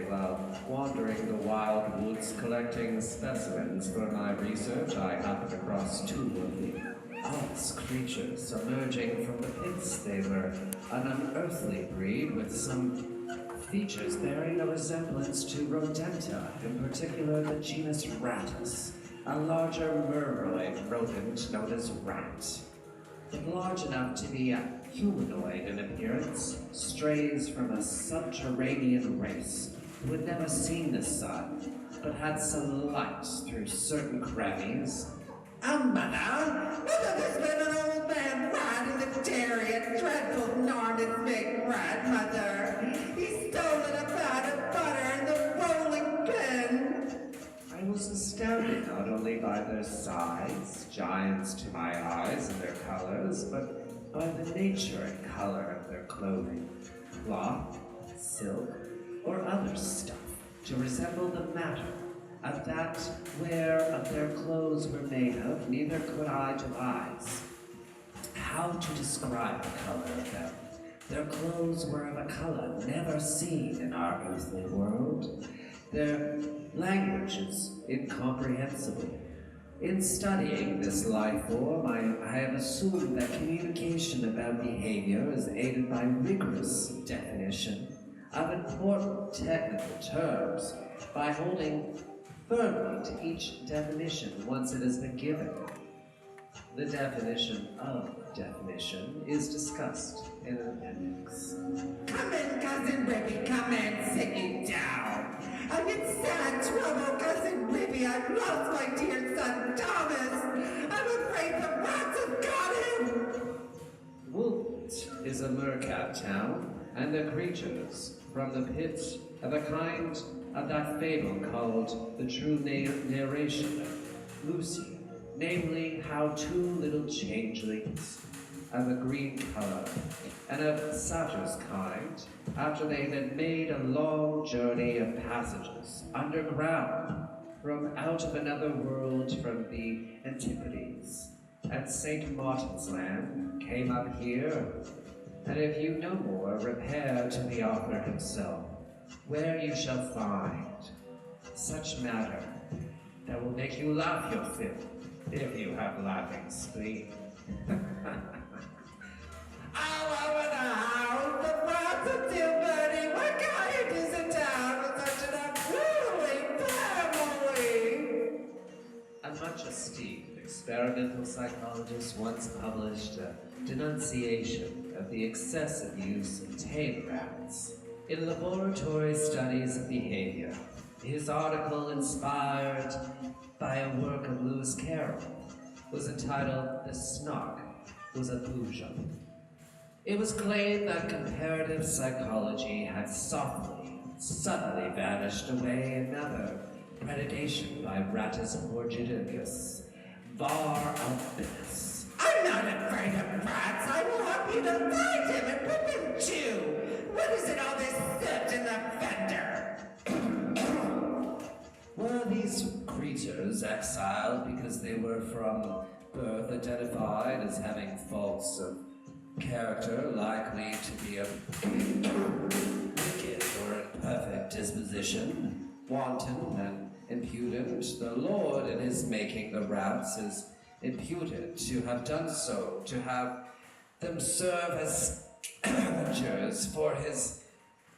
while wandering the wild woods collecting specimens for my research, I happened across two of the oddest creatures emerging from the pits. They were an unearthly breed with some features bearing a resemblance to rodenta, in particular the genus Rattus, a larger murmeroid rodent known as rat. But large enough to be humanoid in appearance, strays from a subterranean race who had never seen the sun, but had some light through certain crannies. Mother, there's been an old man rat in the dairy, a dreadful enormous big rat, Mother. He's stolen a pound of butter in the rolling pin. I was astounded not only by their size, giants to my eyes, and their colors, but by the nature and color of their clothing, cloth, silk, or other stuff, to resemble the matter of that where of their clothes were made of, neither could I devise how to describe the color of them. Their clothes were of a color never seen in our earthly world. Their language is incomprehensible. In studying this life form, I have assumed that communication about behavior is aided by rigorous definition of important technical terms, by holding firmly to each definition once it has been given. The definition of definition is discussed in an appendix. Come in, Cousin Ribby, come in, sit you down. I'm in sad trouble, Cousin Ribby. I've lost my dear son, Thomas. I'm afraid the rats have got him. Woolpit is a mercat town, and the creatures from the pit of a kind of that fable called the true narration of Lucy, namely how two little changelings of a green color and of Satyr's kind, after they had made a long journey of passages underground from out of another world from the Antipodes at St. Martin's Land, came up here, and if you know more, repair to the author himself, where you shall find such matter that will make you laugh your fill, if you have laughing spleen. All over the house, the rats are still burning. What kind is a town with such an unruly family? A much esteemed experimental psychologist once published a denunciation of the excessive use of tame rats in laboratory studies of behavior. His article, inspired by a work of Lewis Carroll, was entitled "The Snark Was a Boujon." It was claimed that comparative psychology had suddenly vanished away another predation by Rattus orgidicus, var albinis. I'm not afraid of rats. I will help you to find him and whip him too. What is it, all this soot in the fender? Were these creatures exiled because they were from birth identified as having faults of character likely to be of wicked or imperfect disposition, wanton and impudent? The Lord, in his making the rats, is imputed to have done so, to have them serve as scavengers for his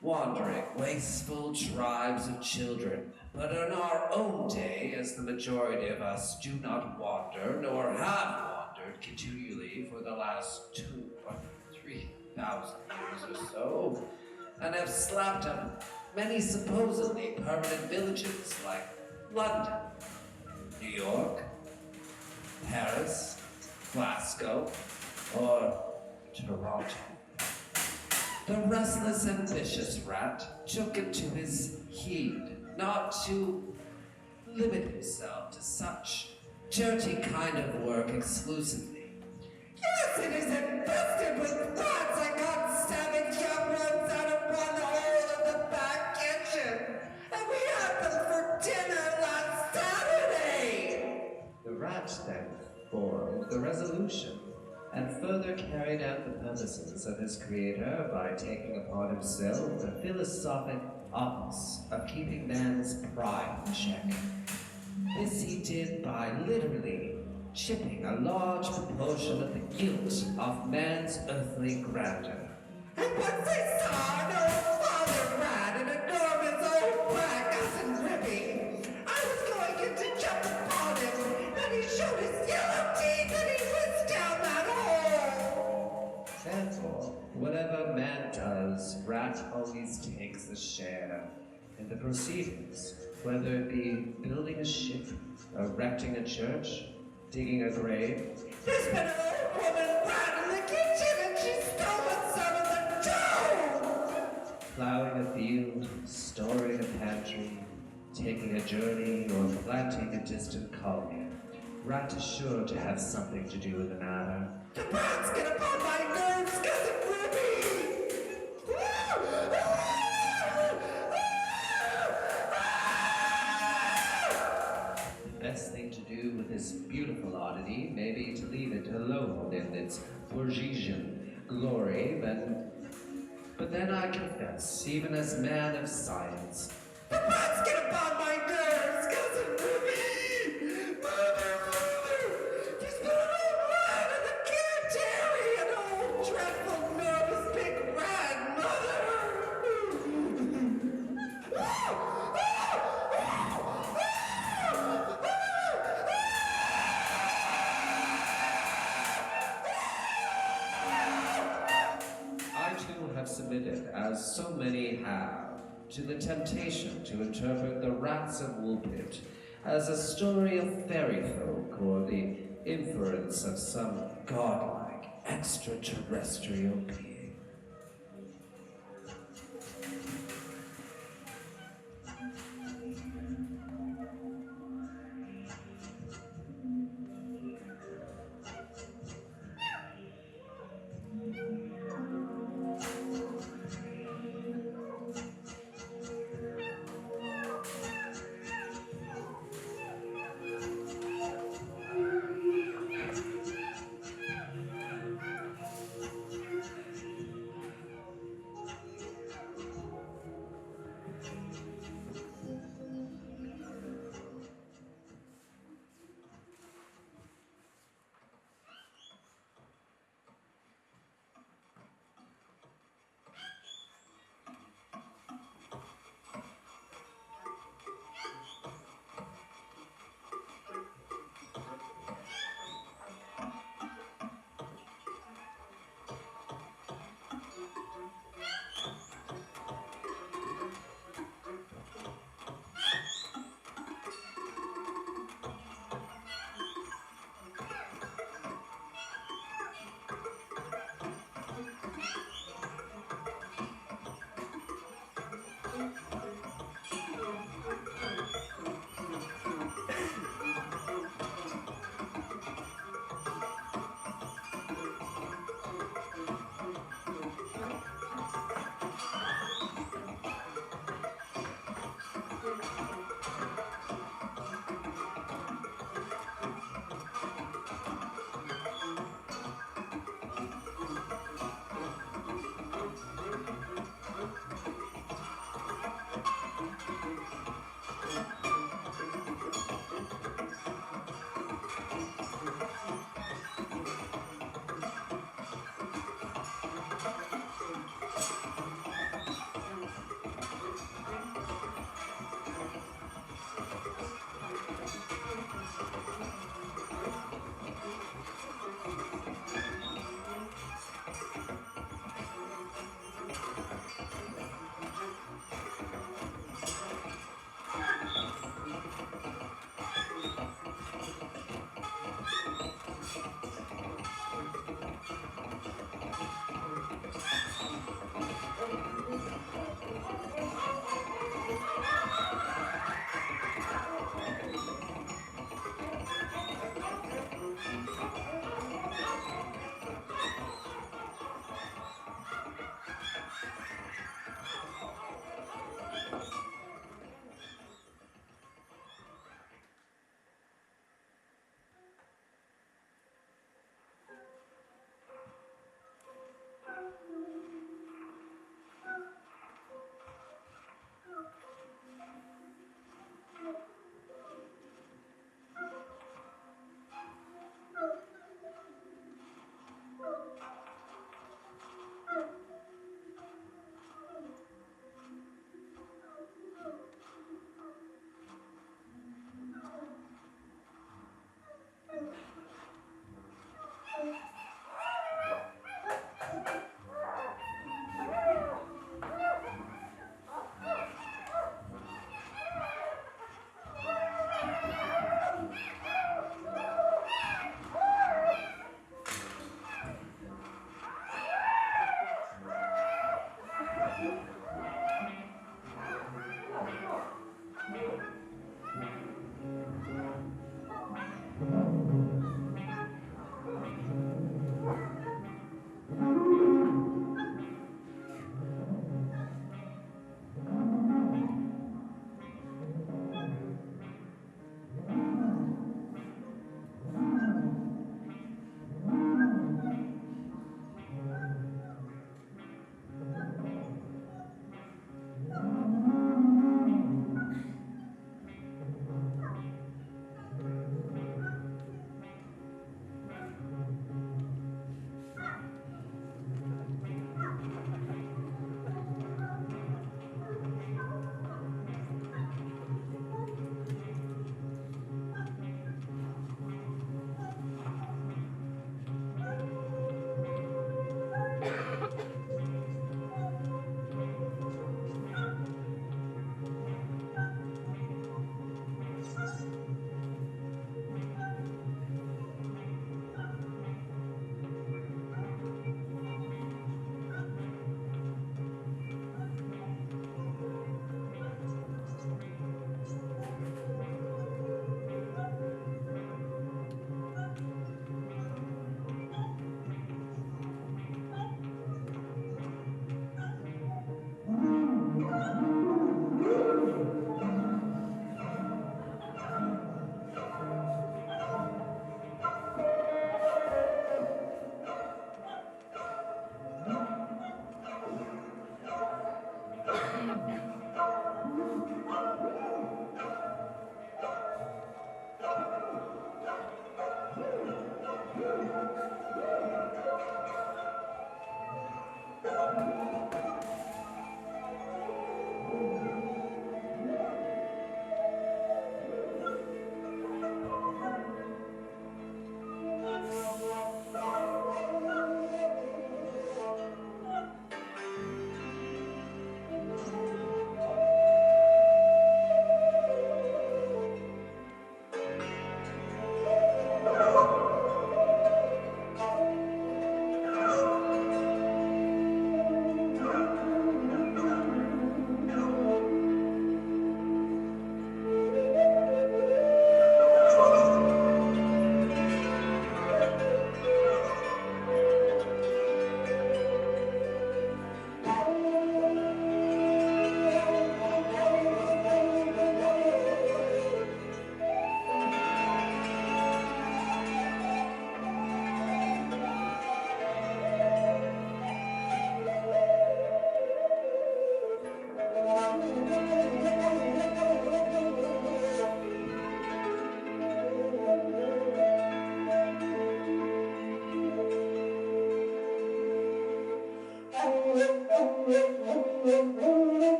wandering, wasteful tribes of children. But in our own day, as the majority of us do not wander, nor have wandered continually for the last 2,000 or 3,000 years or so, and have slapped up many supposedly permanent villages like London, New York, Paris, Glasgow, or Toronto. The restless, ambitious rat took it to his heed not to limit himself to such dirty kind of work exclusively. Yes, it is infested with rats. I caught 7 young ones out of one hole of the back kitchen, and we had them for dinner last Saturday. The rat then formed the resolution and further carried out the purposes of his creator by taking upon himself the philosophic office of keeping man's pride in check. This he did by literally chipping a large proportion of the guilt off man's earthly grandeur. And once they saw an old father rat and enormous old black ass and ripping, I was going in to jump upon him, and he showed his yellow teeth and he was down that hole. Therefore, whatever man does, Rat always takes a share in the proceedings, whether it be building a ship, erecting a church, digging a grave. There's been an old woman rat in the kitchen and she's stolen some of the dough. Plowing a field, storing a pantry, taking a journey, or planting a distant colony. Rat is sure to have something to do with the matter. The rats get upon my nerves, Cousin Ruby! The best thing to do with this beautiful oddity may be to leave it alone in its Borgesian glory, but then I confess, even as man of science, The rats get upon my nerves, Cousin Ruby! Mother! There's been an old rat in the curated, an old dreadful nervous big rat, Mother! I too have submitted, as so many have, to the temptation to interpret the Rats of Woolpit as a story of fairy folk or the inference of some godlike extraterrestrial being.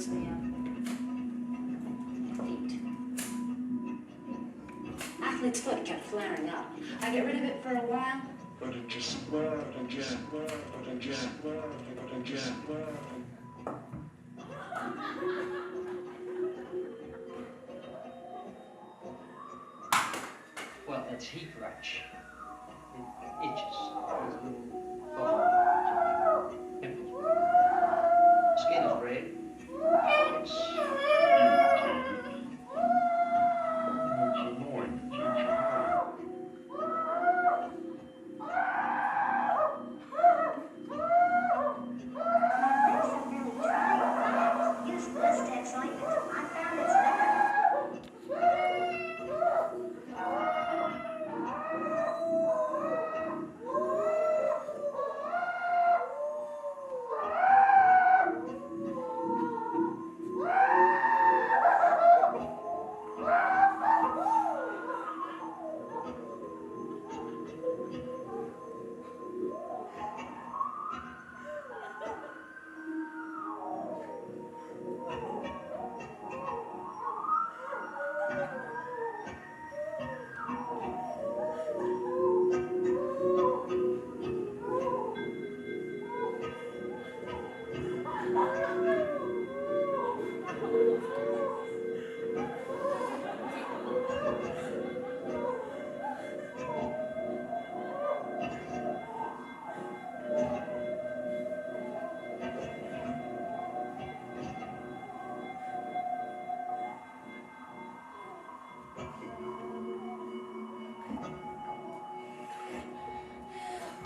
hurts me feet. Athlete's foot kept flaring up. I get rid of it for a while. But it just swelled again, but it just swelled, but it just swelled. Well, it's heat rash. It itches. Skin is red. It's annoying. Use Blistex ointment. I found it's better.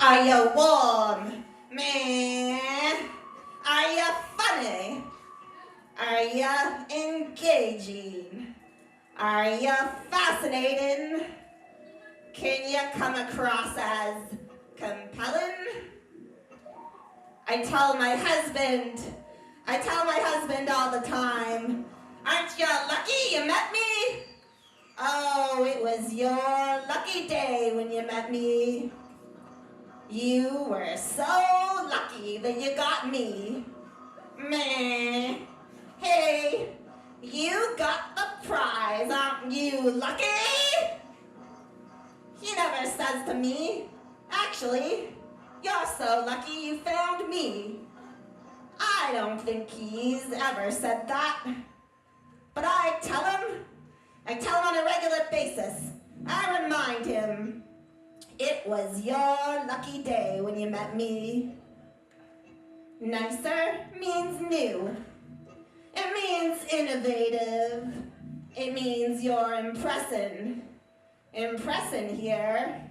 Are you warm? Man? Are you funny? Are you engaging? Are you fascinating? Can you come across as compelling? I tell my husband all the time, aren't you lucky you met me? Oh, it was your lucky day when you met me. You were so lucky that you got me. Meh. Hey, you got the prize, aren't you lucky? He never says to me, actually, you're so lucky you found me. I don't think he's ever said that. But I tell him on a regular basis. I remind him, it was your lucky day when you met me. Nicer means new. It means innovative. It means you're impressing. Impressing here.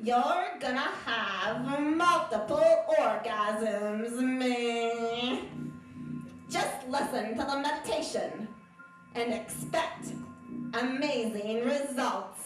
You're gonna have multiple orgasms, meh. Just listen to the meditation and expect amazing results.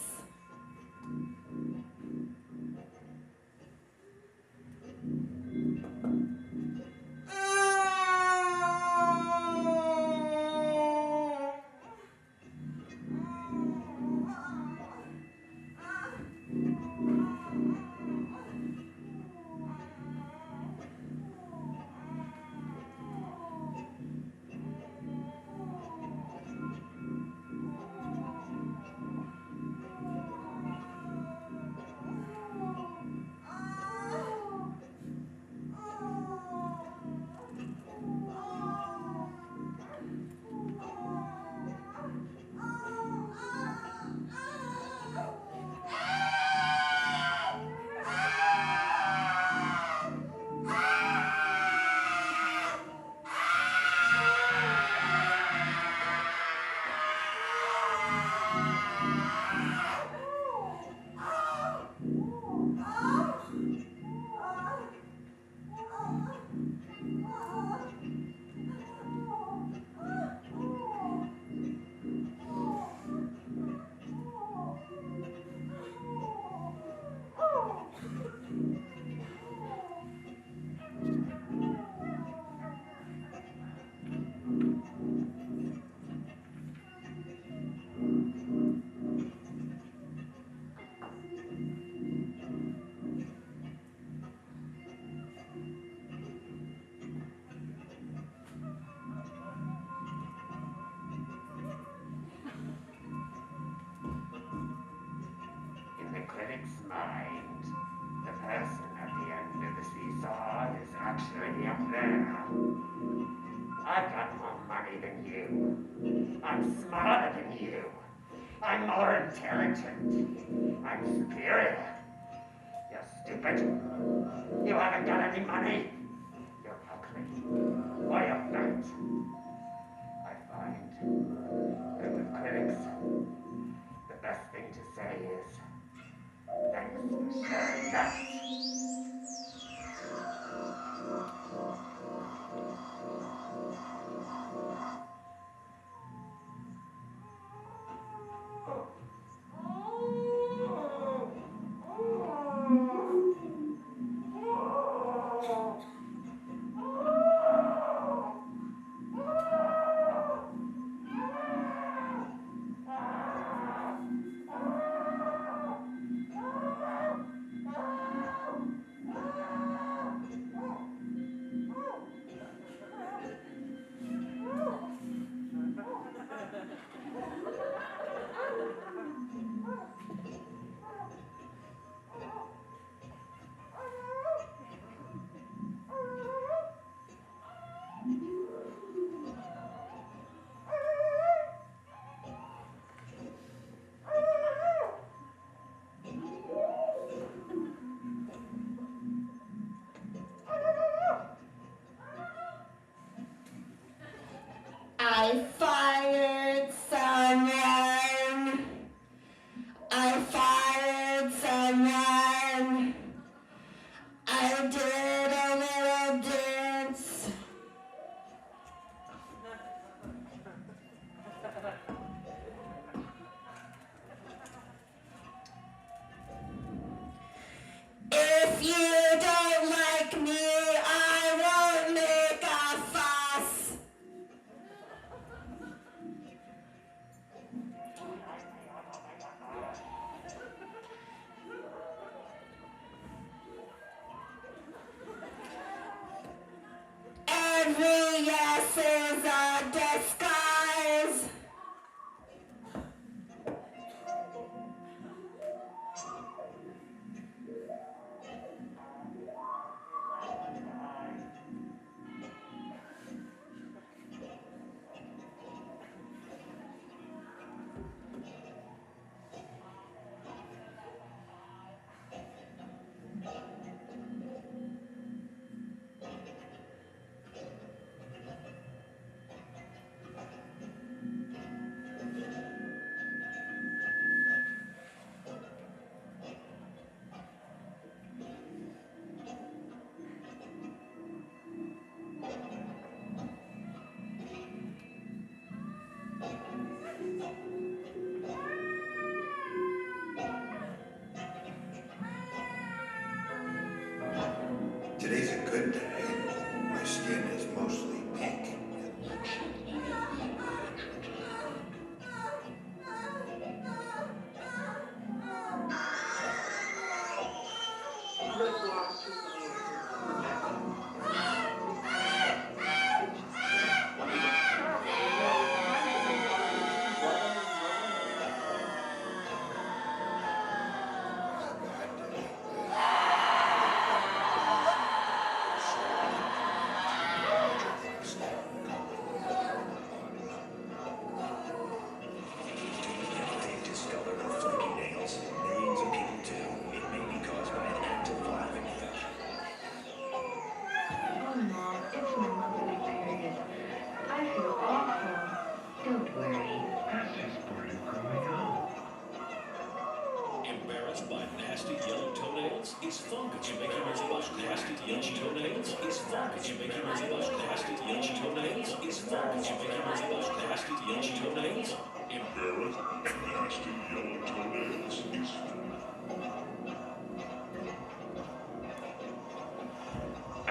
I've got more money than you. I'm smarter than you. I'm more intelligent. I'm superior. You're stupid. You haven't got any money. You're ugly. Or you're fat. I find that with critics, the best thing to say is, thanks for sharing that. I fired someone. I fired someone. I did a little dance. If you don't like me, I won't make a fuss. Every yes is a disguise. Today's a good day. My skin is mostly pink.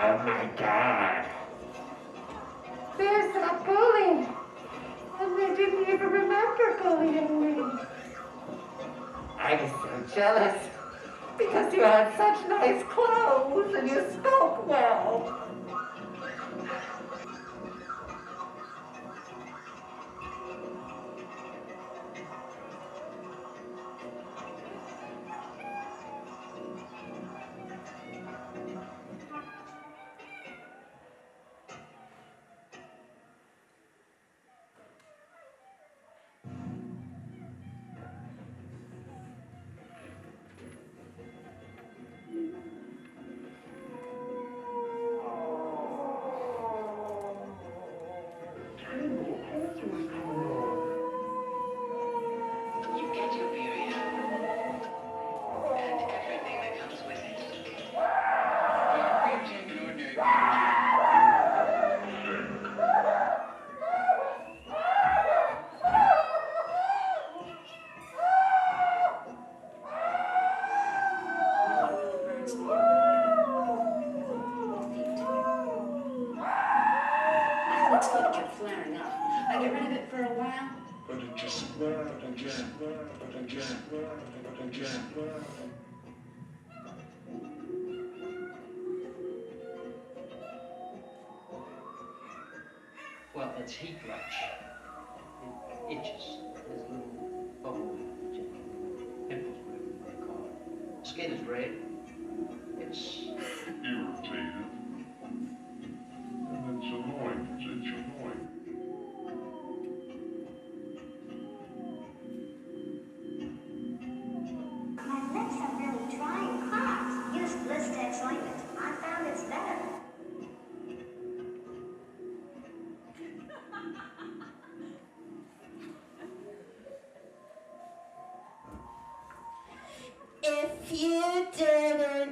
Oh my God. There's that bully. And they didn't even remember bullying me. I was so jealous because you had such nice clothes and you spoke well. Buzzcut kept flaring up. I get rid of it for a while. But it just worked again, worked again, worked again, worked. Well, it's heat rash. It itches. There's a little bubble pimples, whatever you want to call it. Skin is red. It's Irritated. And it's annoying. It's annoying. My lips are really dry and cracked. Use Blistex ointment. I found it's better.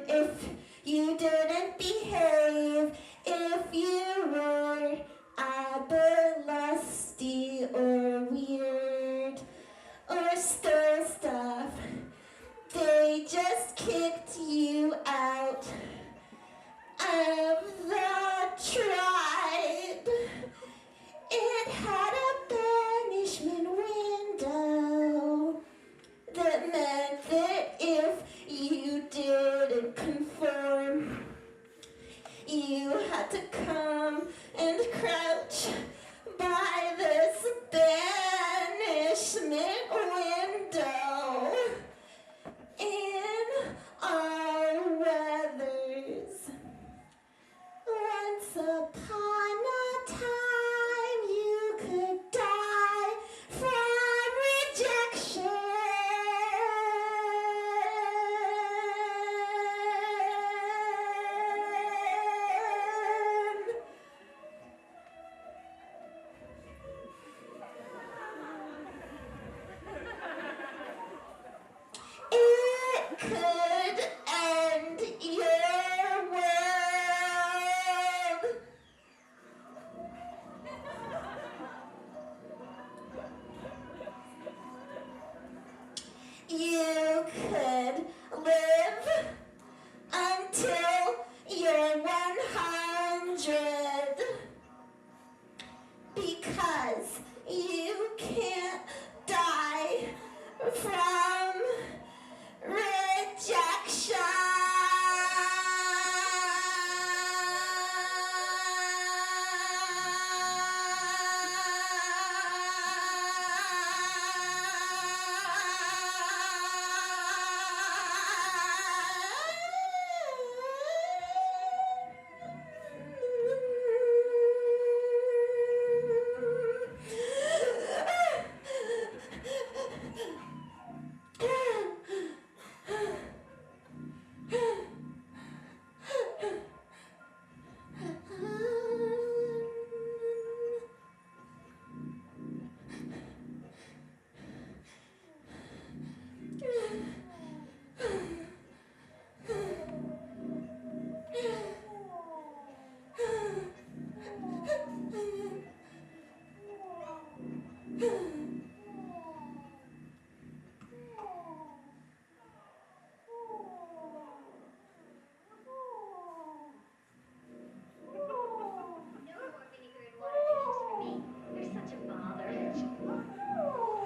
If you didn't behave, if you were either lusty or weird or stole stuff, they just kicked you out of the tribe. It had a banishment window that meant that if you didn't conform, you had to come and crouch by this banishment window in our weathers. Once upon a time, you could die from rejection. It could end your world. You could live until you're 100 because you can't die from rejection.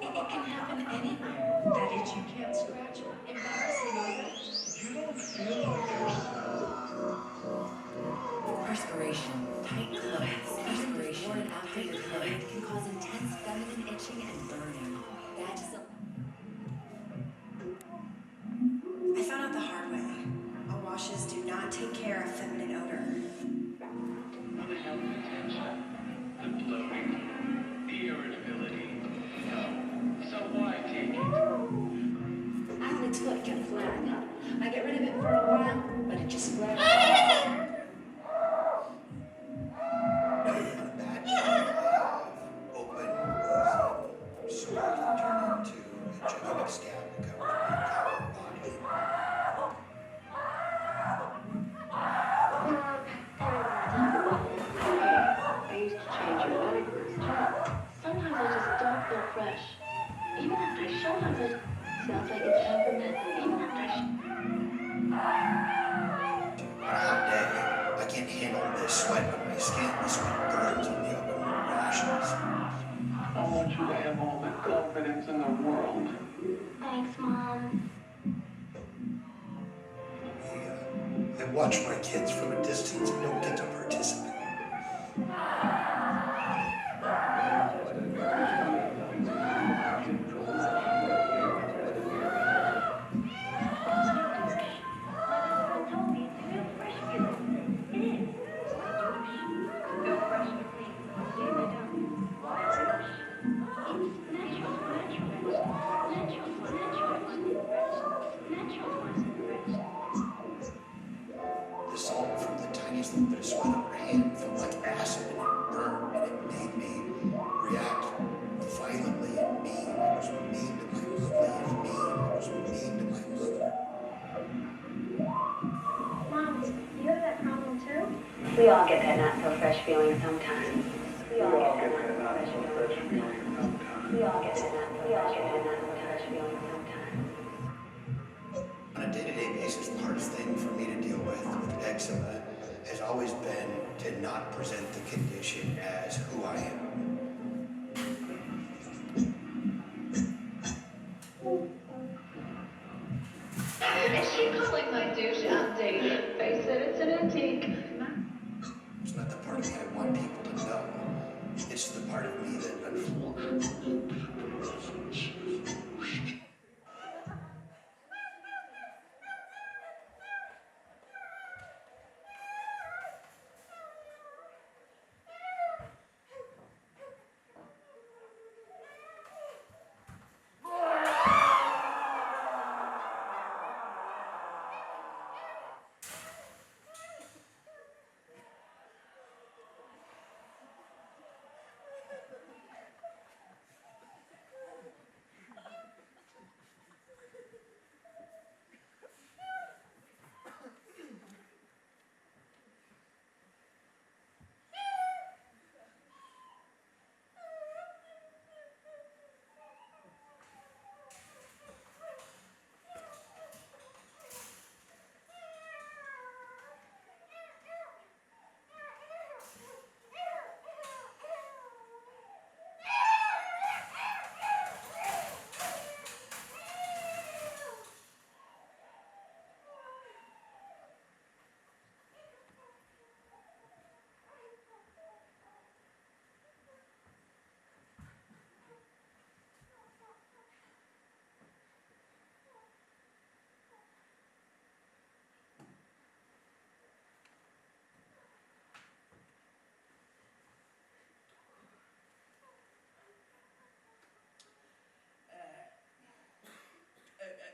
It can happen anywhere. That itch you can't scratch. Embarrassing, right? You don't feel like Perspiration, tight clothes, perspiration, worn outdated clothing can cause intense feminine itching and burning. Vaginal. I found out the hard way. Our washes do not take care of feminine odor. the health potential, the bloating, the irritability. No. So why take it? Athlete's foot kept flaring up. I get rid of it for a while, but it just flared up. Open sword can turn into a gigantic scab that covers the entire body. I watch my kids from a distance and don't get to participate. The salt from the tiniest little bit of sweat on her hand felt like acid and it burned and it made me react violently and mean. I was mean to my lovely and mean. I was mean to my mother. Mom, do you have that problem too? We all get that not so fresh feeling sometimes. We all get that not so fresh feeling sometimes. We all get that not so fresh feeling sometimes. On a day-to-day basis, the hardest thing for me to deal with eczema has always been to not present the condition as who I am. Is she calling my douche outdated? Face it, it's an antique. It's not the part of me I want people to know. It's the part of me that unfortunately.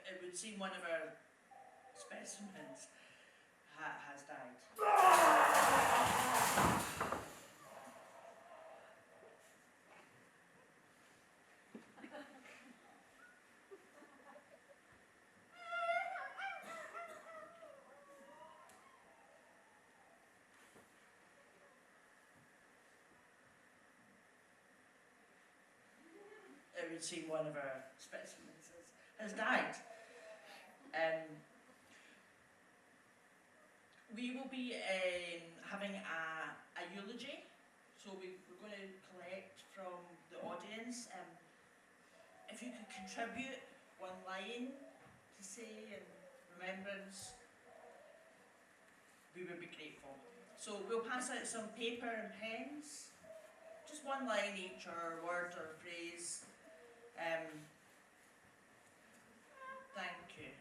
It would seem one of our specimens has died. It would seem one of our specimens has died. We will be having a eulogy, so we're going to collect from the audience. If you could contribute one line to say in remembrance, we would be grateful. So we'll pass out some paper and pens, just one line each, or word or phrase. Thank you.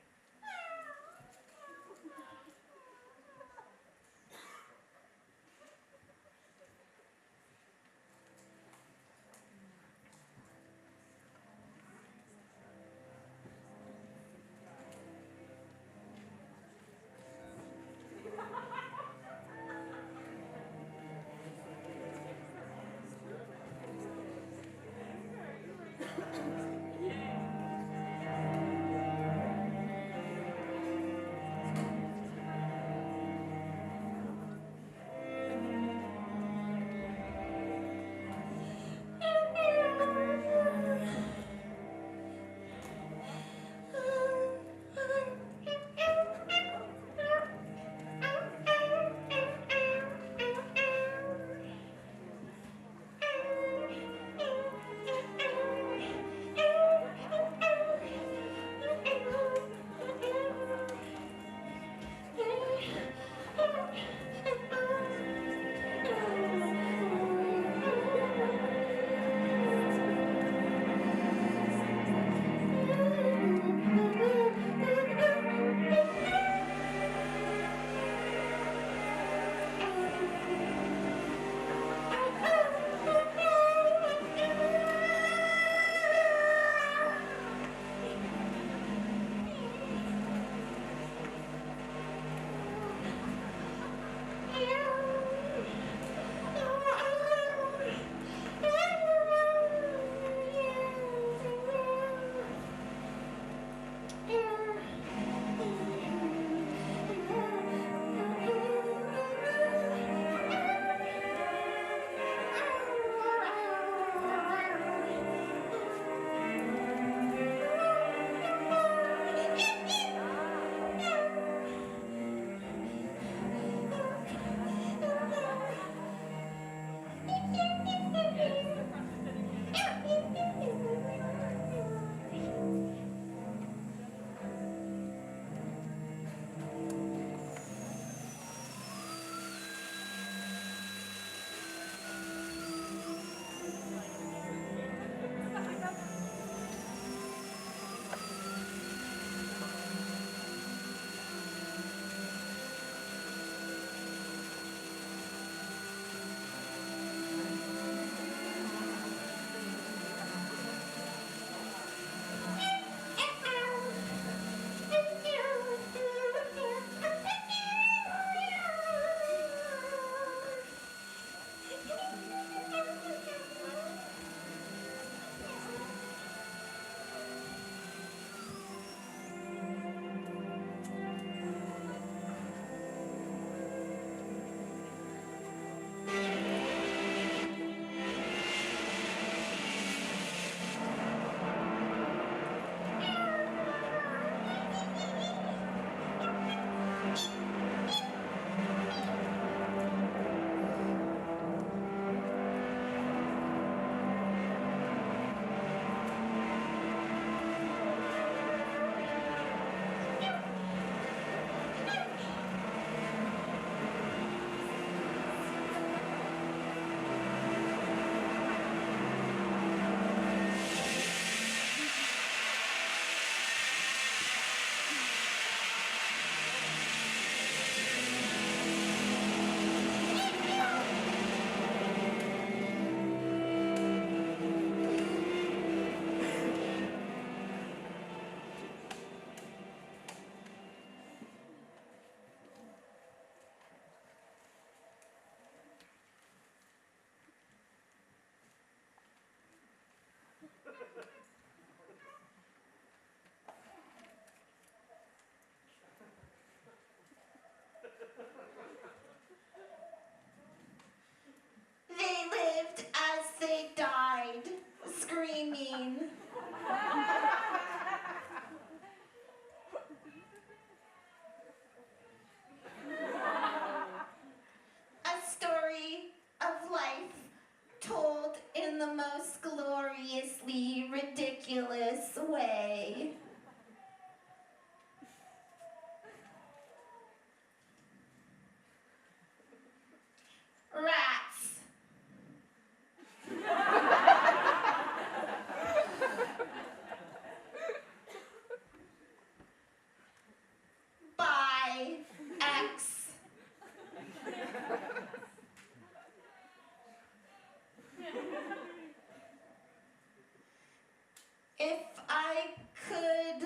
I could...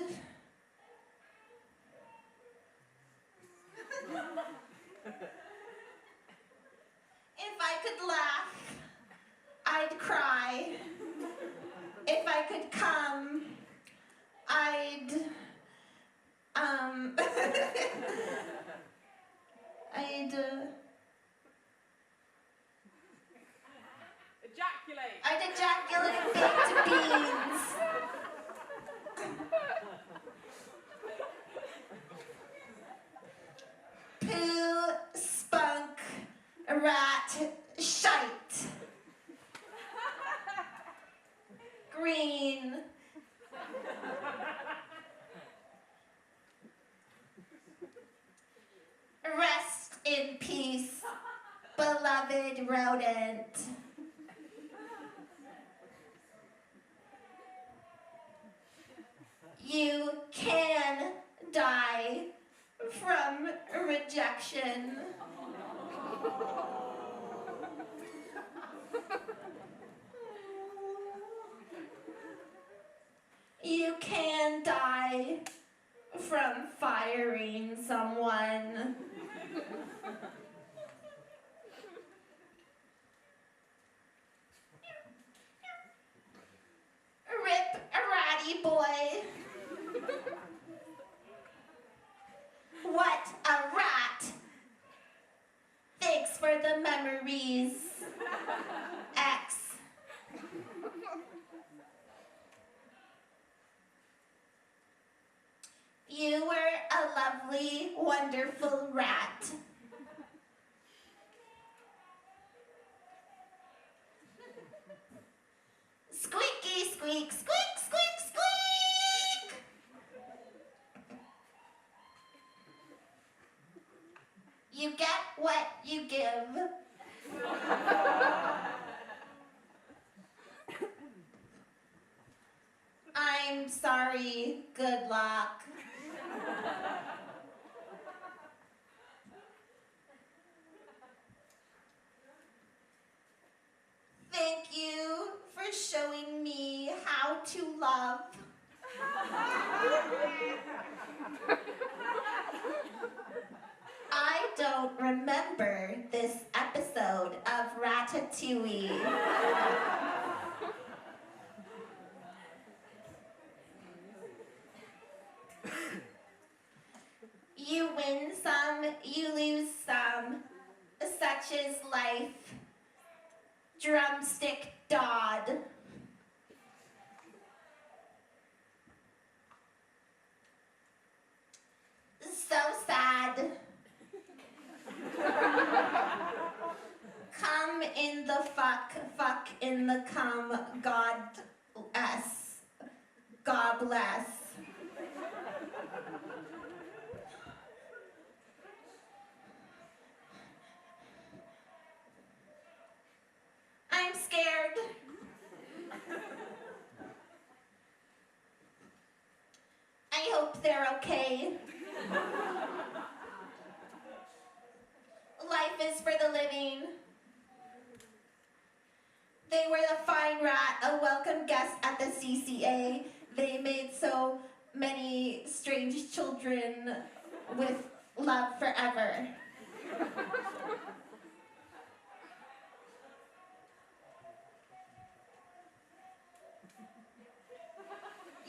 If I could laugh, I'd cry. If I could come, I'd... Ejaculate. I'd ejaculate baked beans. Poo, spunk, rat, shite. Green. Rest in peace, beloved rodent. You can die from rejection. You can die from firing someone. Rip a ratty boy. What a rat! Thanks for the memories, X. You were a lovely, wonderful rat. Squeaky, squeak, squeak, squeak, squeak! You get what you give. I'm sorry. Good luck. Thank you for showing me how to love. I don't remember this episode of Ratatouille. You win some, you lose some, such is life. Drumstick Dodd. So sad. Come in the fuck, fuck in the cum, God bless. God bless. I'm scared. I hope they're okay. Life is for the living. They were a fine rat, a welcome guest at the CCA. They made so many strange children with love forever.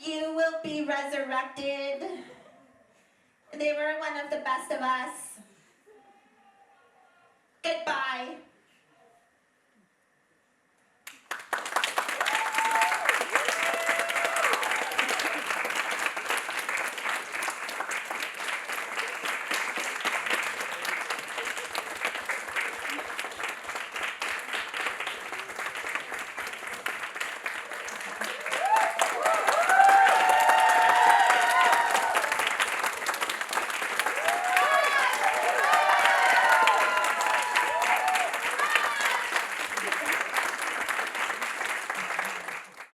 You will be resurrected. They were one of the best of us. Goodbye.